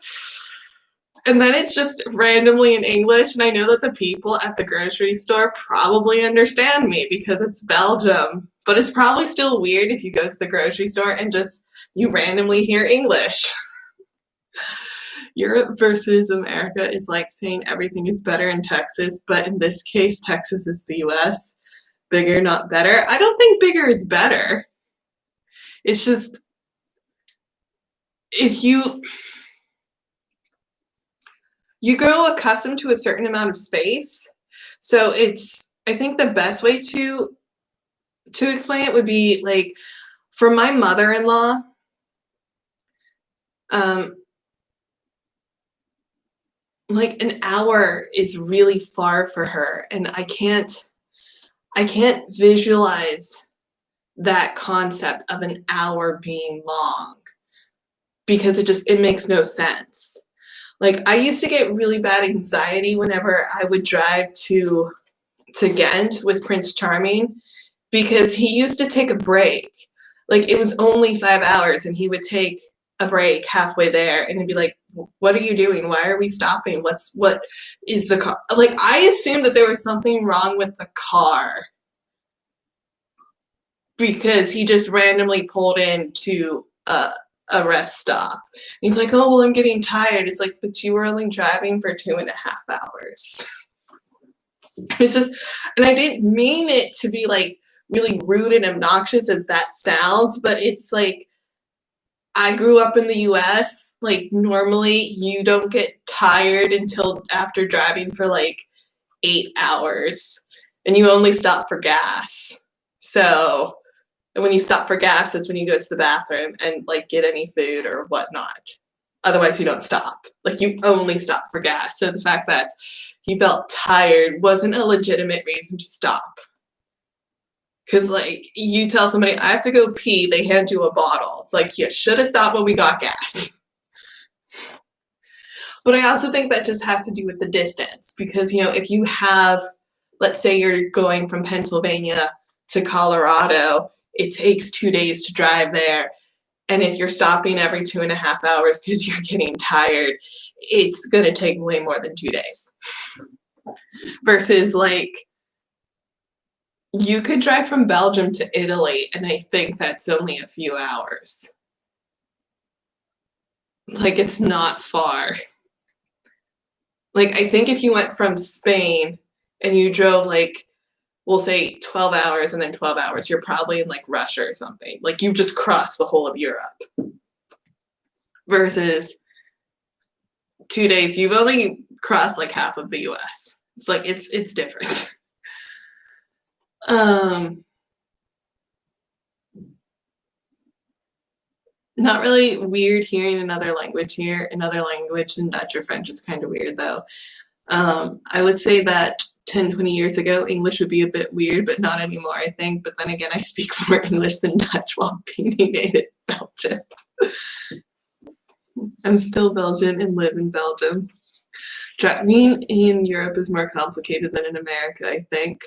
And then it's just randomly in English, and I know that the people at the grocery store probably understand me because it's Belgium. But it's probably still weird if you go to the grocery store and just you randomly hear English. Europe versus America is like saying everything is better in Texas, but in this case, Texas is the US. Bigger, not better. I don't think bigger is better. It's just, if you grow accustomed to a certain amount of space, so I think the best way to explain it would be like, for my mother-in-law, like an hour is really far for her, and I can't visualize that concept of an hour being long because it makes no sense. Like I used to get really bad anxiety whenever I would drive to Ghent with Prince Charming because he used to take a break. Like it was only 5 hours and he would take a break halfway there and he'd be like, what are you doing? Why are we stopping? What is the car? Like I assumed that there was something wrong with the car because he just randomly pulled into a rest stop. And he's like, oh, well, I'm getting tired. It's like, but you were only driving for 2.5 hours. It's just, and I didn't mean it to be like really rude and obnoxious as that sounds, but it's like, I grew up in the US. Like, normally you don't get tired until after driving for like 8 hours, and you only stop for gas. So, and when you stop for gas, it's when you go to the bathroom and like get any food or whatnot. Otherwise, you don't stop. Like, you only stop for gas. So the fact that he felt tired wasn't a legitimate reason to stop. Because, like, you tell somebody, I have to go pee, they hand you a bottle. It's like, you should have stopped when we got gas. But I also think that just has to do with the distance. Because, you know, if you have, let's say you're going from Pennsylvania to Colorado, it takes 2 days to drive there. And if you're stopping every 2.5 hours because you're getting tired, it's going to take way more than 2 days. Versus, like, you could drive from Belgium to Italy, and I think that's only a few hours. Like, it's not far. Like, I think if you went from Spain and you drove, like, we'll say 12 hours and then 12 hours, you're probably in, like, Russia or something. Like, you just crossed the whole of Europe. Versus 2 days, you've only crossed, like, half of the US. It's like, it's different. Not really weird hearing another language here. Another language than Dutch or French is kind of weird, though. I would say that 10, 20 years ago, English would be a bit weird, but not anymore, I think. But then again, I speak more English than Dutch while being a native Belgian. I'm still Belgian and live in Belgium. Driving in Europe is more complicated than in America, I think.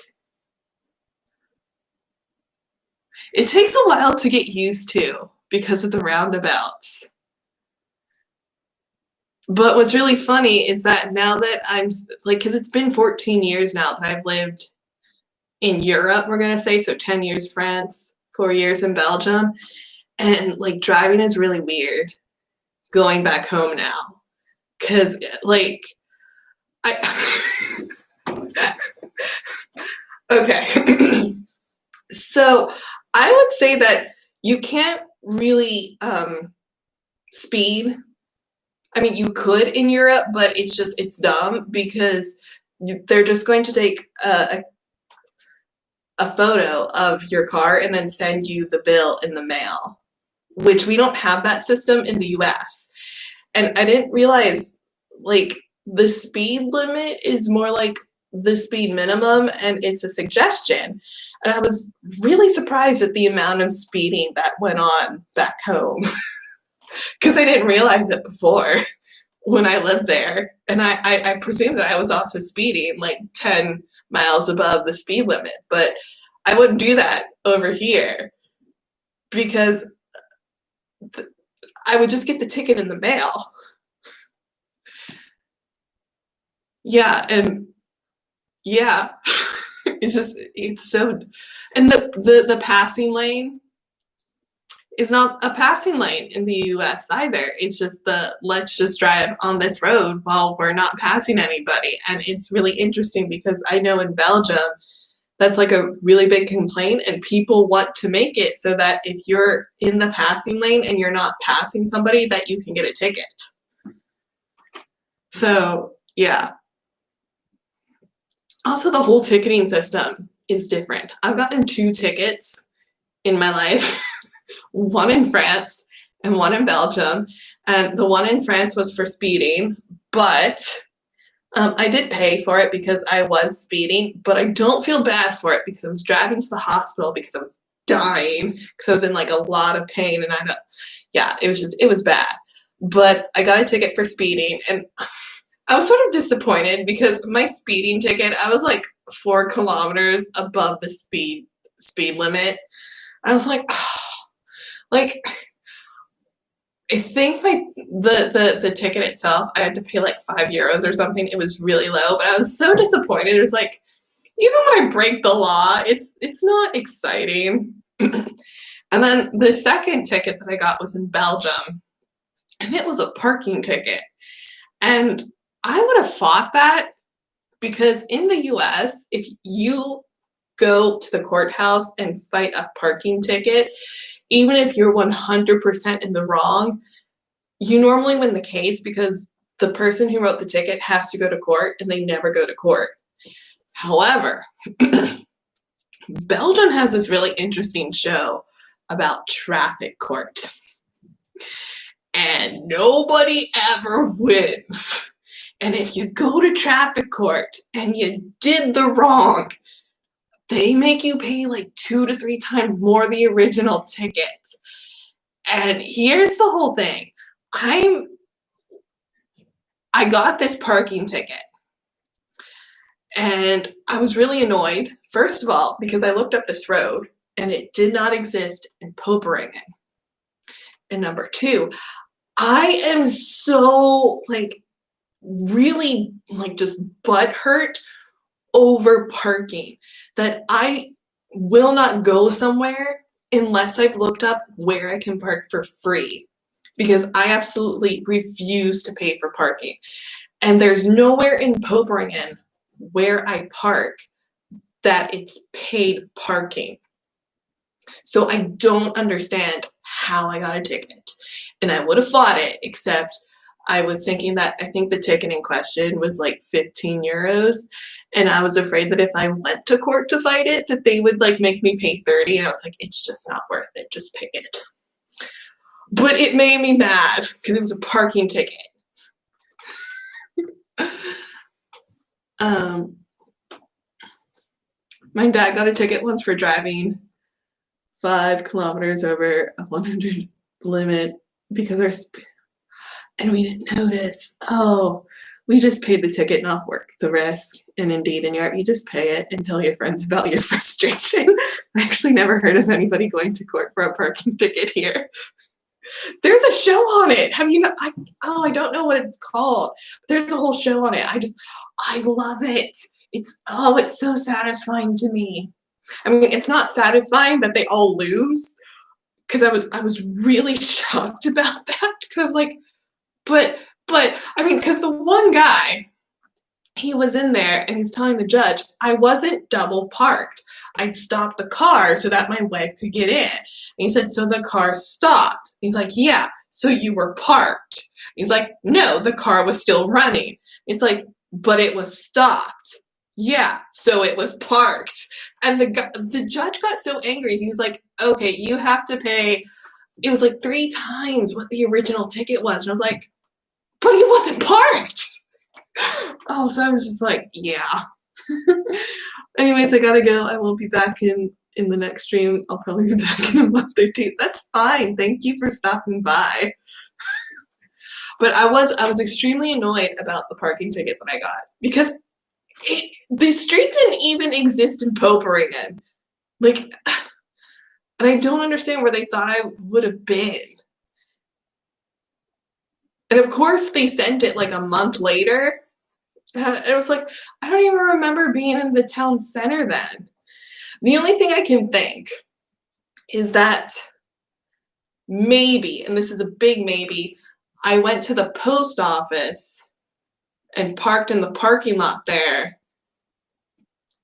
It takes a while to get used to because of the roundabouts. But what's really funny is that now that I'm, like, because it's been 14 years now that I've lived in Europe, we're going to say, so 10 years France, 4 years in Belgium, and, like, driving is really weird going back home now. Because, like, okay. So I would say that you can't really speed. I mean, you could in Europe, but it's dumb because they're just going to take a photo of your car and then send you the bill in the mail, which we don't have that system in the US. And I didn't realize, like, the speed limit is more like the speed minimum and it's a suggestion. And I was really surprised at the amount of speeding that went on back home because I didn't realize it before when I lived there. And I presumed that I was also speeding like 10 miles above the speed limit, but I wouldn't do that over here because I would just get the ticket in the mail. Yeah, and yeah, it's so, and the passing lane is not a passing lane in the US either. It's just let's just drive on this road while we're not passing anybody. And it's really interesting because I know in Belgium, that's like a really big complaint, and people want to make it so that if you're in the passing lane and you're not passing somebody, that you can get a ticket. So, yeah. Also, the whole ticketing system is different. I've gotten 2 tickets in my life, one in France and one in Belgium. And the one in France was for speeding, but I did pay for it because I was speeding, but I don't feel bad for it because I was driving to the hospital because I was dying because I was in like a lot of pain and yeah, it was bad. But I got a ticket for speeding and I was sort of disappointed because my speeding ticket, I was like 4 kilometers above the speed limit. I was like, like I think the ticket itself, I had to pay like €5 or something. It was really low, but I was so disappointed. It was like, even when I break the law, it's not exciting. And then the second ticket that I got was in Belgium, and it was a parking ticket. And I would have fought that because in the US, if you go to the courthouse and fight a parking ticket, even if you're 100% in the wrong, you normally win the case because the person who wrote the ticket has to go to court and they never go to court. However, Belgium has this really interesting show about traffic court. And nobody ever wins. And if you go to traffic court and you did the wrong, they make you pay like 2 to 3 times more the original ticket. And here's the whole thing. I got this parking ticket and I was really annoyed, first of all, because I looked up this road and it did not exist in Poperingen. And number 2, I am so like really like just butthurt over parking that I will not go somewhere unless I've looked up where I can park for free because I absolutely refuse to pay for parking. And there's nowhere in Poperingen where I park that it's paid parking. So I don't understand how I got a ticket. And I would have fought it, except I was thinking that I think the ticket in question was like €15. And I was afraid that if I went to court to fight it, that they would like make me pay 30. And I was like, it's just not worth it. Just pay it. But it made me mad because it was a parking ticket. My dad got a ticket once for driving 5 kilometers over a 100 limit because and we didn't notice. Oh, we just paid the ticket, not worth the risk. And indeed, in Europe, you just pay it and tell your friends about your frustration. I actually never heard of anybody going to court for a parking ticket here. There's a show on it. Have you not? I don't know what it's called. But there's a whole show on it. I love it. It's so satisfying to me. I mean, it's not satisfying that they all lose because I was really shocked about that because I was like, but I mean, because the one guy, he was in there and he's telling the judge, I wasn't double parked. I stopped the car so that my wife could get in. And he said, so the car stopped. He's like, yeah, so you were parked. He's like, no, the car was still running. It's like, but it was stopped. Yeah, so it was parked. And the judge got so angry. He was like, okay, you have to pay. It was like 3 times what the original ticket was. And I was like, but he wasn't parked. Oh, so I was just like, yeah. Anyways, I gotta go. I won't be back in the next stream. I'll probably be back in a month or 2. That's fine. Thank you for stopping by. But I was extremely annoyed about the parking ticket that I got because the street didn't even exist in Poperingen. Like, and I don't understand where they thought I would have been. And of course, they sent it like a month later. It was like, I don't even remember being in the town center then. The only thing I can think is that maybe, and this is a big maybe, I went to the post office and parked in the parking lot there.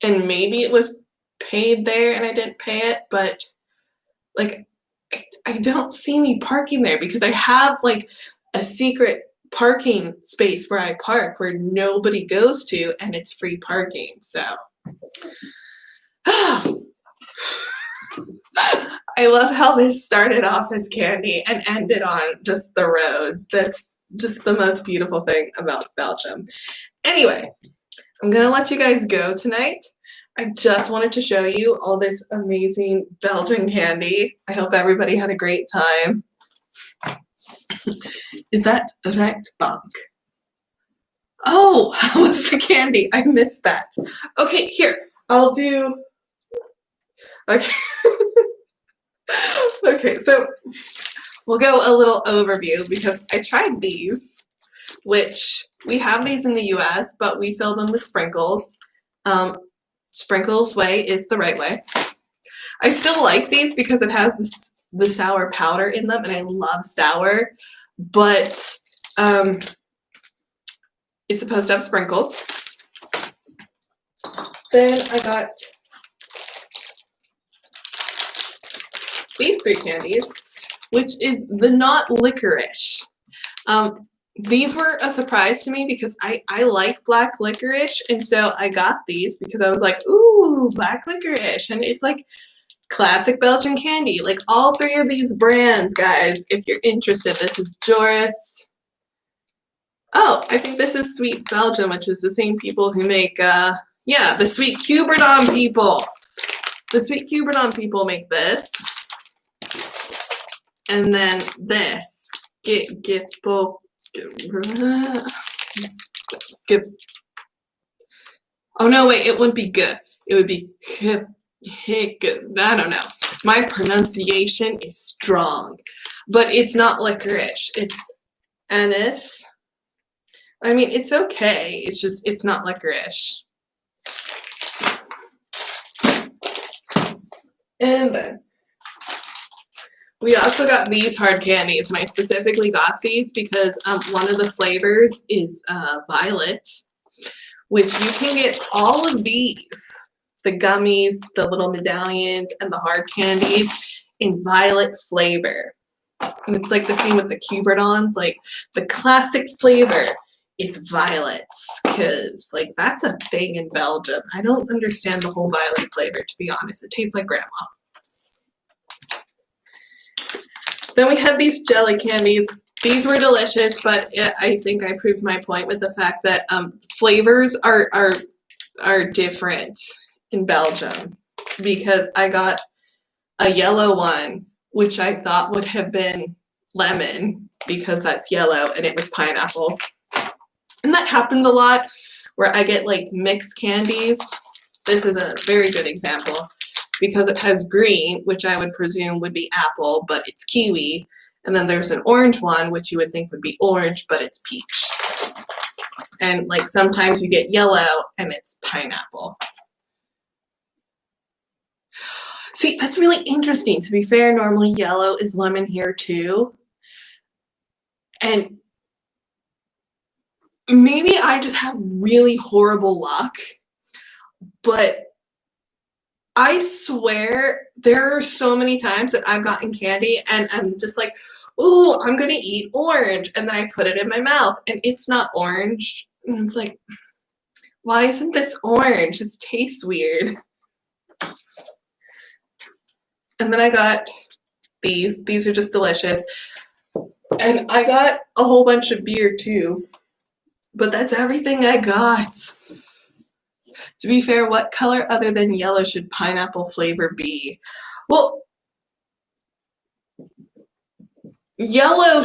And maybe it was paid there and I didn't pay it, but like, I don't see me parking there because I have like a secret parking space where I park where nobody goes to and it's free parking. So I love how this started off as candy and ended on just the rose. That's just the most beautiful thing about Belgium. Anyway, I'm gonna let you guys go tonight. I just wanted to show you all this amazing Belgian candy. I hope everybody had a great time. Is that right, Bank? Oh, how was the candy? I missed that. Okay, here, I'll do, okay. Okay, so we'll go a little overview because I tried these, which we have these in the US, but we fill them with sprinkles. Sprinkles way is the right way. I still like these because it has the sour powder in them, and I love sour, but it's supposed to have sprinkles. Then I got these three candies, which is the not licorice. These were a surprise to me because I like black licorice, and so I got these because I was like, ooh, black licorice, and it's like classic Belgian candy. Like all three of these brands, guys, if you're interested. This is Joris. Oh, I think this is Sweet Belgium, which is the same people who make, yeah, the Sweet Cuberdon people. The Sweet Cuberdon people make this. And then this. Oh no, wait, it wouldn't be good. It would be I don't know. My pronunciation is strong. But it's not licorice. It's anise. I mean, it's okay. It's just, it's not licorice. And then we also got these hard candies. And I specifically got these because one of the flavors is violet, which you can get all of these, the gummies, the little medallions, and the hard candies in violet flavor. And it's like the same with the cuberdons. Like the classic flavor is violets, because like that's a thing in Belgium. I don't understand the whole violet flavor, to be honest. It tastes like grandma. Then we have these jelly candies. These were delicious, but I think I proved my point with the fact that flavors are different in Belgium, because I got a yellow one, which I thought would have been lemon because that's yellow, and it was pineapple. And that happens a lot where I get like mixed candies. This is a very good example because it has green, which I would presume would be apple, but it's kiwi. And then there's an orange one, which you would think would be orange, but it's peach. And like sometimes you get yellow and it's pineapple. See, that's really interesting. To be fair, normally yellow is lemon here too. And maybe I just have really horrible luck, but I swear there are so many times that I've gotten candy and I'm just like, oh, I'm gonna eat orange, and then I put it in my mouth and it's not orange. And it's like, why isn't this orange? It tastes weird. And then I got these. These are just delicious. And I got a whole bunch of beer too. But that's everything I got. To be fair, what color other than yellow should pineapple flavor be? Well, yellow,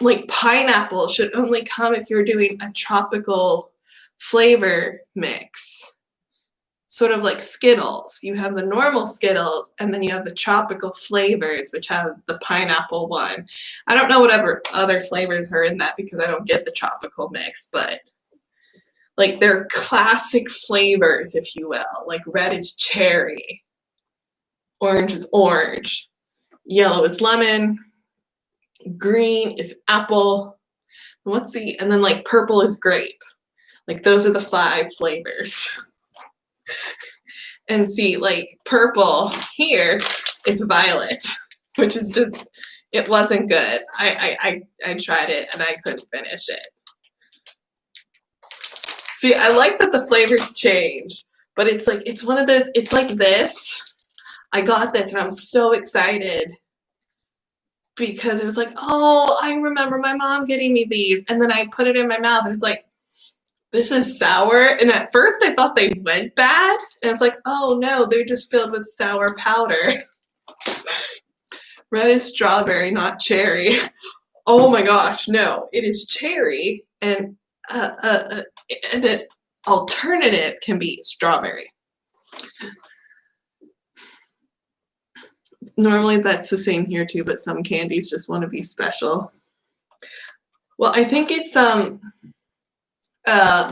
like pineapple, should only come if you're doing a tropical flavor mix. Sort of like Skittles. You have the normal Skittles, and then you have the tropical flavors, which have the pineapple one. I don't know whatever other flavors are in that because I don't get the tropical mix, but like they're classic flavors, if you will. Like red is cherry, orange is orange, yellow is lemon, green is apple, and then like purple is grape. Like those are the 5 flavors. And see, like purple here is violet, which is just, it wasn't good. I tried it and I couldn't finish it. See, I like that the flavors change, but it's like, it's one of those, it's like this. I got this and I was so excited because it was like, oh, I remember my mom getting me these. And then I put it in my mouth and it's like, This is sour. And at first I thought they went bad. And I was like, oh no, they're just filled with sour powder. Red is strawberry, not cherry. Oh my gosh, no, it is cherry, and an alternative can be strawberry. Normally that's the same here too, but some candies just want to be special. Well, I think it's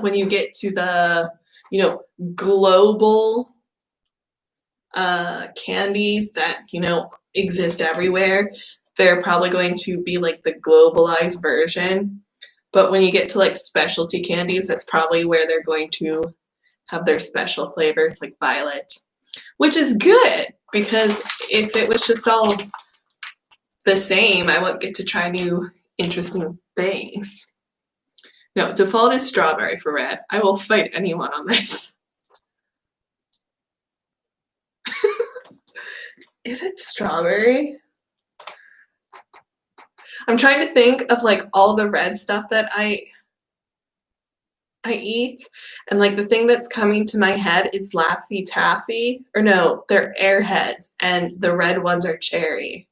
when you get to the, you know, global candies that, you know, exist everywhere, they're probably going to be like the globalized version. But when you get to like specialty candies, that's probably where they're going to have their special flavors, like violet, which is good, because if it was just all the same, I wouldn't get to try new interesting things. No, default is strawberry for red. I will fight anyone on this. Is it strawberry? I'm trying to think of like all the red stuff that I eat, and like the thing that's coming to my head is Laffy Taffy, or no, they're Airheads, and the red ones are cherry.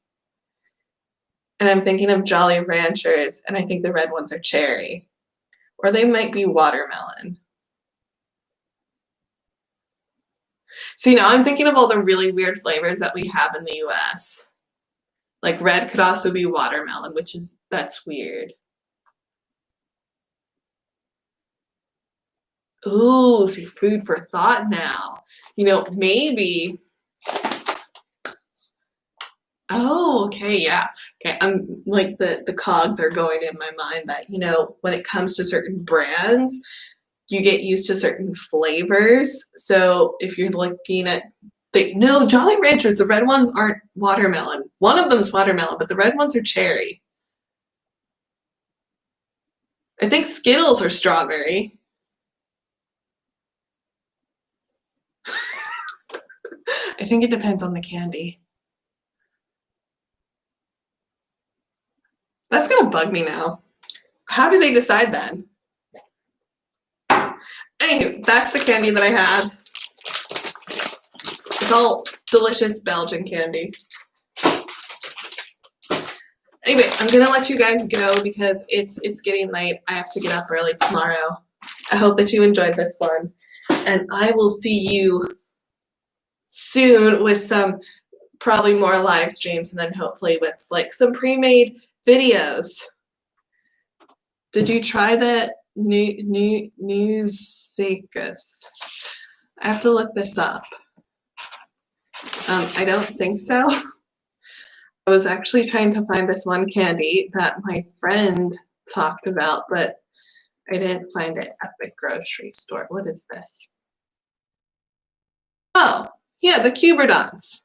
And I'm thinking of Jolly Ranchers, and I think the red ones are cherry. Or they might be watermelon. See, now I'm thinking of all the really weird flavors that we have in the US. Like red could also be watermelon, that's weird. Ooh, see, food for thought now. You know, maybe. Oh, okay, yeah. Okay, I'm like the cogs are going in my mind that, you know, when it comes to certain brands, you get used to certain flavors. So if you're looking at no, Jolly Ranchers, the red ones aren't watermelon. One of them's watermelon, but the red ones are cherry. I think Skittles are strawberry. I think it depends on the candy. That's gonna bug me now. How do they decide then? Anywho, that's the candy that I had. It's all delicious Belgian candy. Anyway, I'm gonna let you guys go because it's getting late. I have to get up early tomorrow. I hope that you enjoyed this one, and I will see you soon with some probably more live streams, and then hopefully with like some pre-made videos. Did you try the Newsicus? I have to look this up. I don't think so. I was actually trying to find this one candy that my friend talked about, but I didn't find it at the grocery store. What is this? Oh, yeah, the cuberdons.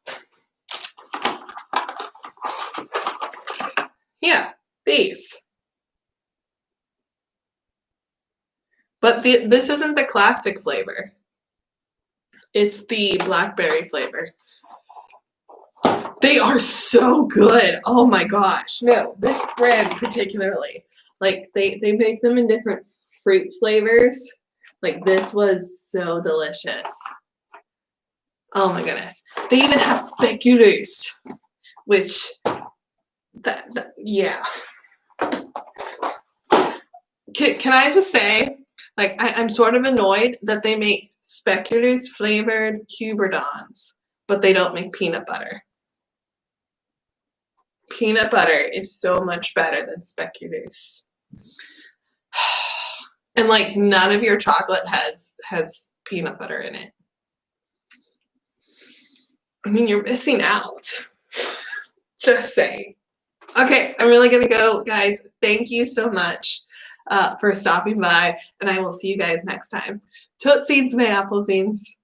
Yeah, these. But this isn't the classic flavor. It's the blackberry flavor. They are so good. Oh my gosh. No, this brand particularly. Like they make them in different fruit flavors. Like this was so delicious. Oh my goodness. They even have speculoos, which yeah. Can I just say, like, I'm sort of annoyed that they make speculoos flavored cuberdons, but they don't make peanut butter. Peanut butter is so much better than speculoos. And like none of your chocolate has peanut butter in it. I mean, you're missing out. Just saying. Okay, I'm really gonna go, guys. Thank you so much for stopping by, and I will see you guys next time. Tootsies, my apple zines.